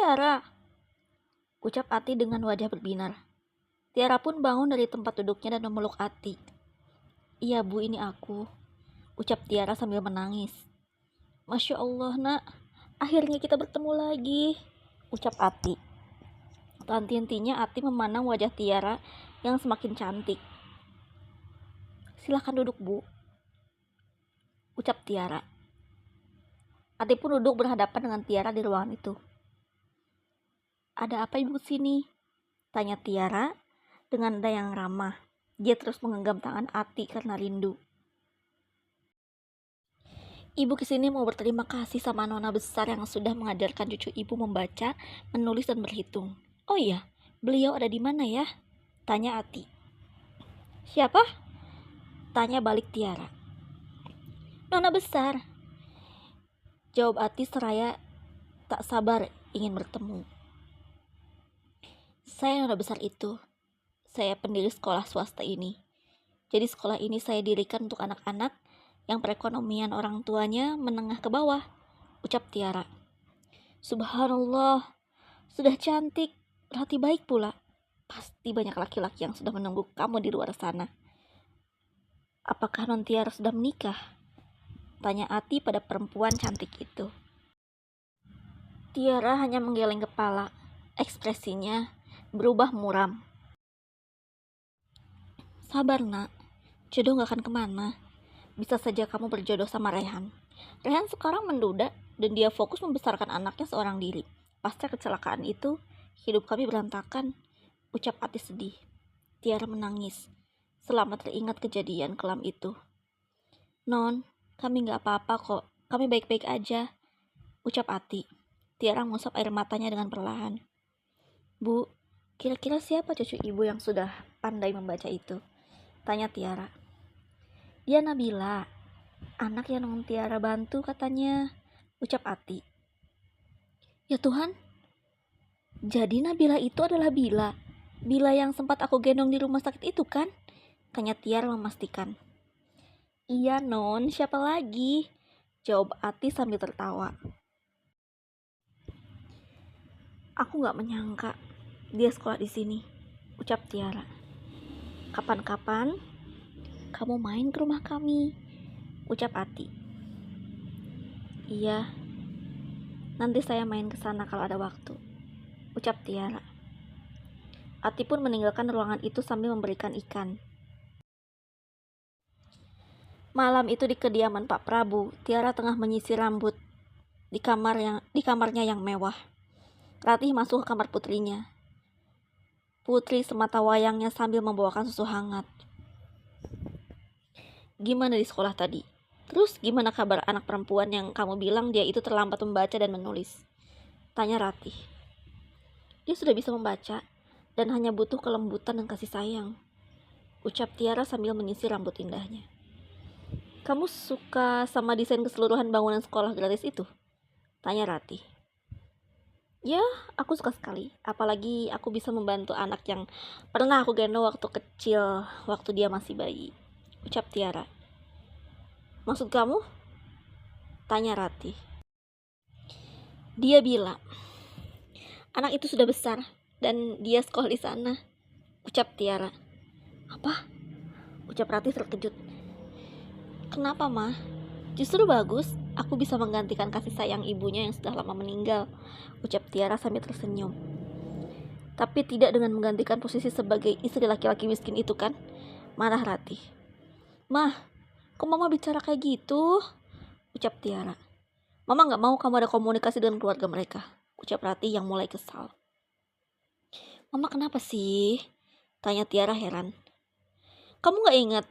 Tiara, ucap Ati dengan wajah berbinar. Tiara pun bangun dari tempat duduknya dan memeluk Ati. Iya bu, ini aku, ucap Tiara sambil menangis. Masya Allah nak, akhirnya kita bertemu lagi, ucap Ati. Henti-hentinya Ati memandang wajah Tiara yang semakin cantik. Silahkan duduk bu, ucap Tiara. Ati pun duduk berhadapan dengan Tiara di ruangan itu. Ada apa ibu sini? Tanya Tiara dengan nada yang ramah. Dia terus menggenggam tangan Ati karena rindu. Ibu kesini mau berterima kasih sama nona besar yang sudah mengajarkan cucu ibu membaca, menulis, dan berhitung. Oh iya, beliau ada di mana ya? Tanya Ati. Siapa? Tanya balik Tiara. Nona besar, jawab Ati seraya tak sabar ingin bertemu. Saya nona besar itu. Saya pendiri sekolah swasta ini. Jadi sekolah ini saya dirikan untuk anak-anak yang perekonomian orang tuanya menengah ke bawah, ucap Tiara. Subhanallah, sudah cantik, hati baik pula. Pasti banyak laki-laki yang sudah menunggu kamu di luar sana. Apakah non Tiara sudah menikah? Tanya Ati pada perempuan cantik itu. Tiara hanya menggeleng kepala. Ekspresinya berubah muram. Sabar nak, jodoh gak akan kemana. Bisa saja kamu berjodoh sama Rehan. Rehan sekarang menduda dan dia fokus membesarkan anaknya seorang diri. Pasca kecelakaan itu, hidup kami berantakan, ucap Ati sedih. Tiara menangis selama teringat kejadian kelam itu. Non, kami gak apa-apa kok. Kami baik-baik aja, ucap Ati. Tiara mengusap air matanya dengan perlahan. Bu, kira-kira siapa cucu ibu yang sudah pandai membaca itu? Tanya Tiara. Dia Nabila, anak yang non Tiara bantu katanya, ucap Ati. Ya Tuhan, jadi Nabila itu adalah Bila yang sempat aku gendong di rumah sakit itu kan? Tanya Tiara memastikan. Iya non, siapa lagi? Jawab Ati sambil tertawa. Aku gak menyangka dia sekolah di sini, ucap Tiara. Kapan-kapan kamu main ke rumah kami, ucap Ati. Iya, nanti saya main ke sana kalau ada waktu, ucap Tiara. Ati pun meninggalkan ruangan itu sambil memberikan ikan. Malam itu di kediaman Pak Prabu, Tiara tengah menyisir rambut di kamarnya yang mewah. Ratih masuk ke kamar putrinya. Putri semata wayangnya sambil membawakan susu hangat. Gimana di sekolah tadi? Terus gimana kabar anak perempuan yang kamu bilang dia itu terlambat membaca dan menulis? Tanya Ratih. Dia sudah bisa membaca dan hanya butuh kelembutan dan kasih sayang, ucap Tiara sambil menyisir rambut indahnya. Kamu suka sama desain keseluruhan bangunan sekolah gratis itu? Tanya Ratih. Ya, aku suka sekali. Apalagi aku bisa membantu anak yang pernah aku gendong waktu kecil, waktu dia masih bayi, ucap Tiara. Maksud kamu? Tanya Ratih. Dia bilang, anak itu sudah besar dan dia sekolah di sana, ucap Tiara. Apa? Ucap Ratih terkejut. Kenapa, Ma? Justru bagus, aku bisa menggantikan kasih sayang ibunya yang sudah lama meninggal, ucap Tiara sambil tersenyum. Tapi tidak dengan menggantikan posisi sebagai istri laki-laki miskin itu kan? Marah Ratih. Mah, kok Mama bicara kayak gitu? Ucap Tiara. Mama gak mau kamu ada komunikasi dengan keluarga mereka, ucap Ratih yang mulai kesal. Mama kenapa sih? Tanya Tiara heran. Kamu gak ingat?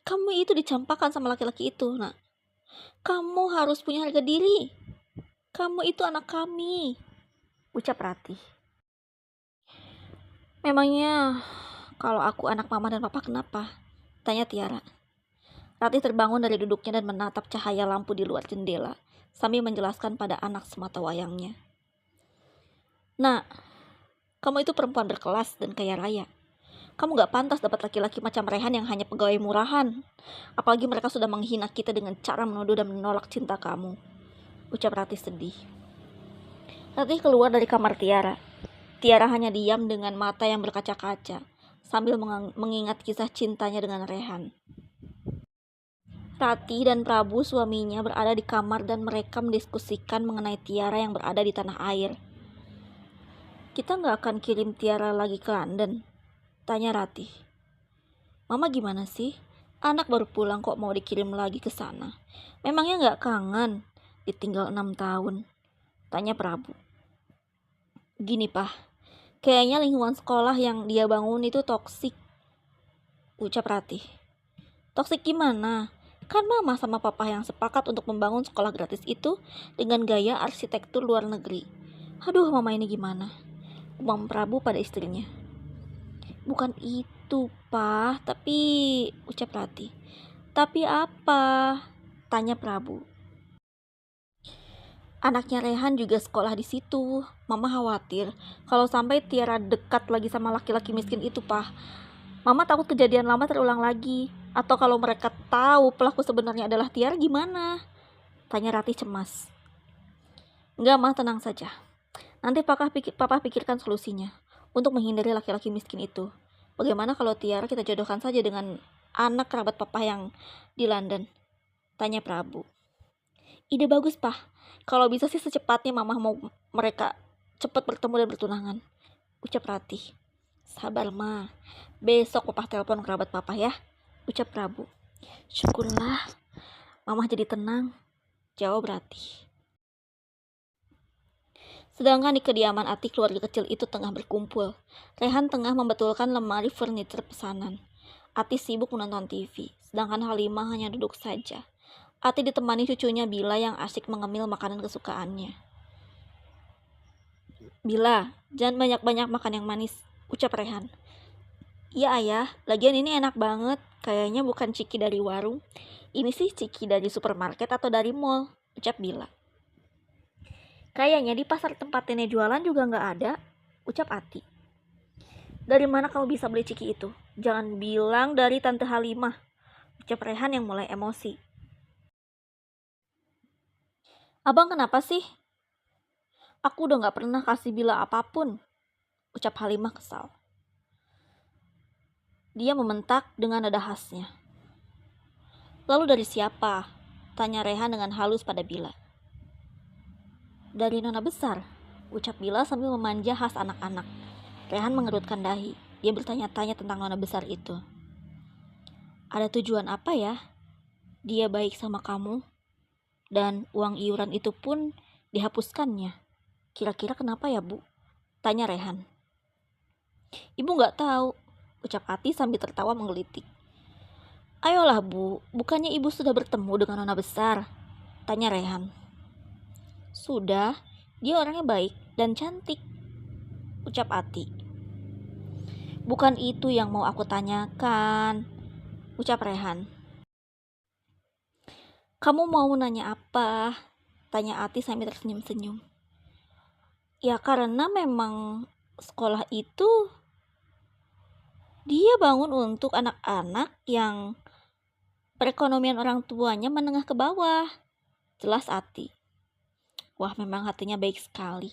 Kamu itu dicampakkan sama laki-laki itu, nak. Kamu harus punya harga diri. Kamu itu anak kami, ucap Ratih. Memangnya kalau aku anak mama dan papa kenapa? Tanya Tiara. Ratih terbangun dari duduknya dan menatap cahaya lampu di luar jendela sambil menjelaskan pada anak semata wayangnya. Nah, kamu itu perempuan berkelas dan kaya raya. Kamu gak pantas dapat laki-laki macam Rehan yang hanya pegawai murahan. Apalagi mereka sudah menghina kita dengan cara menuduh dan menolak cinta kamu, ucap Ratih sedih. Ratih keluar dari kamar Tiara. Tiara hanya diam dengan mata yang berkaca-kaca sambil mengingat kisah cintanya dengan Rehan. Ratih dan Prabu suaminya berada di kamar dan mereka mendiskusikan mengenai Tiara yang berada di tanah air. Kita nggak akan kirim Tiara lagi ke London? Tanya Ratih. Mama gimana sih? Anak baru pulang kok mau dikirim lagi ke sana? Memangnya nggak kangen? Ditinggal 6 tahun. Tanya Prabu. Gini Pak, kayaknya lingkungan sekolah yang dia bangun itu toksik. Ucap Ratih. Toksik gimana? Kan mama sama papa yang sepakat untuk membangun sekolah gratis itu dengan gaya arsitektur luar negeri. Aduh, mama ini gimana? Umam Prabu pada istrinya. Bukan itu, Pak, ucap Ratih. Tapi apa? Tanya Prabu. Anaknya Rehan juga sekolah di situ. Mama khawatir kalau sampai Tiara dekat lagi sama laki-laki miskin itu, Pak. Mama takut kejadian lama terulang lagi. Atau kalau mereka tahu pelaku sebenarnya adalah Tiara gimana? Tanya Ratih cemas. Enggak, Ma, tenang saja. Nanti papa pikirkan solusinya untuk menghindari laki-laki miskin itu. Bagaimana kalau Tiara kita jodohkan saja dengan anak kerabat papa yang di London? Tanya Prabu. Ide bagus, Pak. Kalau bisa sih secepatnya mama mau mereka cepat bertemu dan bertunangan. Ucap Ratih. Sabar, Ma. Besok papa telepon kerabat papa ya. Ucap Prabu. Syukurlah. Mama jadi tenang. Jawab Ratih. Sedangkan di kediaman Ati keluarga kecil itu tengah berkumpul. Rehan tengah membetulkan lemari furniture pesanan. Ati sibuk menonton TV, sedangkan Halimah hanya duduk saja. Ati ditemani cucunya Bila yang asyik mengemil makanan kesukaannya. Bila, jangan banyak-banyak makan yang manis, ucap Rehan. Iya ayah, lagian ini enak banget. Kayaknya bukan ciki dari warung. Ini sih ciki dari supermarket atau dari mall, ucap Bila. Kayaknya di pasar tempat nenek jualan juga nggak ada, ucap Ati. Dari mana kamu bisa beli ciki itu? Jangan bilang dari Tante Halimah, ucap Rehan yang mulai emosi. Abang kenapa sih? Aku udah gak pernah kasih Bila apapun, ucap Halimah kesal. Dia membentak dengan nada khasnya. Lalu dari siapa? Tanya Rehan dengan halus pada Bila. Dari nona besar, ucap Bila sambil memanja khas anak-anak. Rehan mengerutkan dahi. Dia bertanya-tanya tentang nona besar itu. Ada tujuan apa ya? Dia baik sama kamu, dan uang iuran itu pun dihapuskannya. Kira-kira kenapa ya, Bu? Tanya Rehan. Ibu gak tahu, ucap Ati sambil tertawa menggelitik. Ayolah, Bu, bukannya ibu sudah bertemu dengan nona besar? Tanya Rehan. Sudah, dia orangnya baik dan cantik, ucap Ati. Bukan itu yang mau aku tanyakan, ucap Rehan. Kamu mau nanya apa? Tanya Ati sambil tersenyum-senyum. Ya karena memang sekolah itu dia bangun untuk anak-anak yang perekonomian orang tuanya menengah ke bawah, jelas Ati. Wah, memang hatinya baik sekali,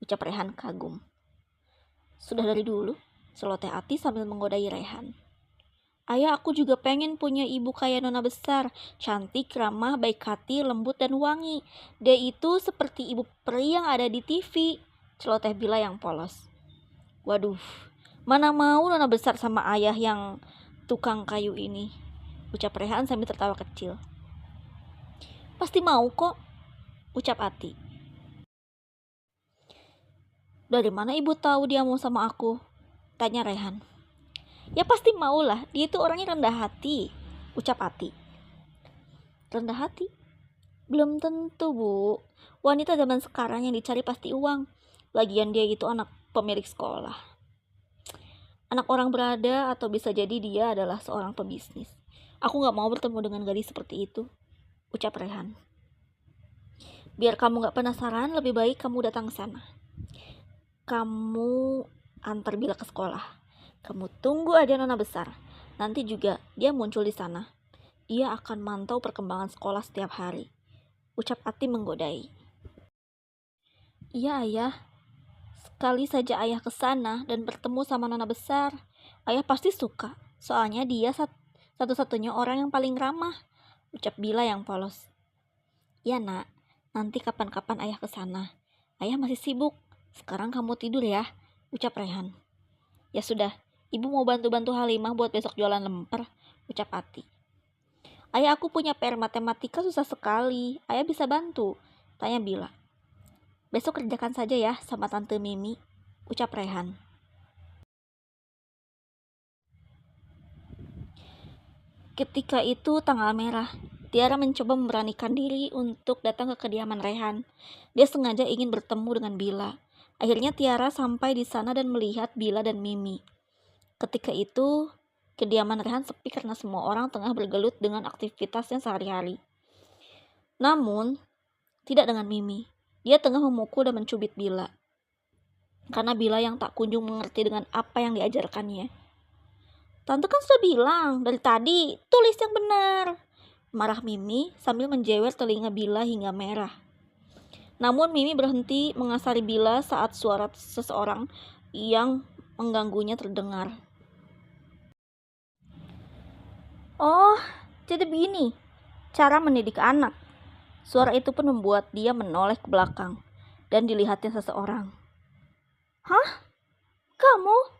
ucap Rehan kagum. Sudah dari dulu, celoteh Ati sambil menggodai Rehan. Ayah, aku juga pengen punya ibu kayak nona besar, cantik, ramah, baik hati, lembut, dan wangi. Dia itu seperti ibu peri yang ada di TV, celoteh Bila yang polos. Waduh, mana mau nona besar sama ayah yang tukang kayu ini, ucap Rehan sambil tertawa kecil. Pasti mau kok, ucap Ati. Dari mana ibu tahu dia mau sama aku? Tanya Rehan. Ya pasti maulah, dia itu orangnya rendah hati, ucap Ati. Rendah hati? Belum tentu, Bu. Wanita zaman sekarang yang dicari pasti uang. Lagian dia itu anak pemilik sekolah. Anak orang berada atau bisa jadi dia adalah seorang pebisnis. Aku gak mau bertemu dengan gadis seperti itu, ucap Rehan. Biar kamu gak penasaran, lebih baik kamu datang ke sana. Kamu antar Bila ke sekolah. Kamu tunggu aja nona besar. Nanti juga dia muncul di sana. Dia akan mantau perkembangan sekolah setiap hari, ucap Ati menggodai. Iya ayah, sekali saja ayah ke sana dan bertemu sama nona besar, ayah pasti suka. Soalnya dia satu-satunya orang yang paling ramah, ucap Bila yang polos. Ya nak, nanti kapan-kapan ayah ke sana. Ayah masih sibuk. Sekarang kamu tidur ya, ucap Rehan. Ya sudah, ibu mau bantu-bantu Halimah buat besok jualan lemper, ucap Ati. Ayah, aku punya PR matematika susah sekali. Ayah bisa bantu, tanya Bila. Besok kerjakan saja ya sama Tante Mimi, ucap Rehan. Ketika itu tanggal merah. Tiara mencoba memberanikan diri untuk datang ke kediaman Rehan. Dia sengaja ingin bertemu dengan Bila. Akhirnya Tiara sampai di sana dan melihat Bila dan Mimi. Ketika itu, kediaman Rehan sepi karena semua orang tengah bergelut dengan aktivitasnya sehari-hari. Namun, tidak dengan Mimi. Dia tengah memukul dan mencubit Bila. Karena Bila yang tak kunjung mengerti dengan apa yang diajarkannya. Tante kan sudah bilang dari tadi, tulis yang benar. Marah Mimi sambil menjewer telinga Bila hingga merah. Namun Mimi berhenti mengasari Bila saat suara seseorang yang mengganggunya terdengar. Oh, jadi begini cara mendidik anak. Suara itu pun membuat dia menoleh ke belakang dan dilihatnya seseorang. Hah? Kamu?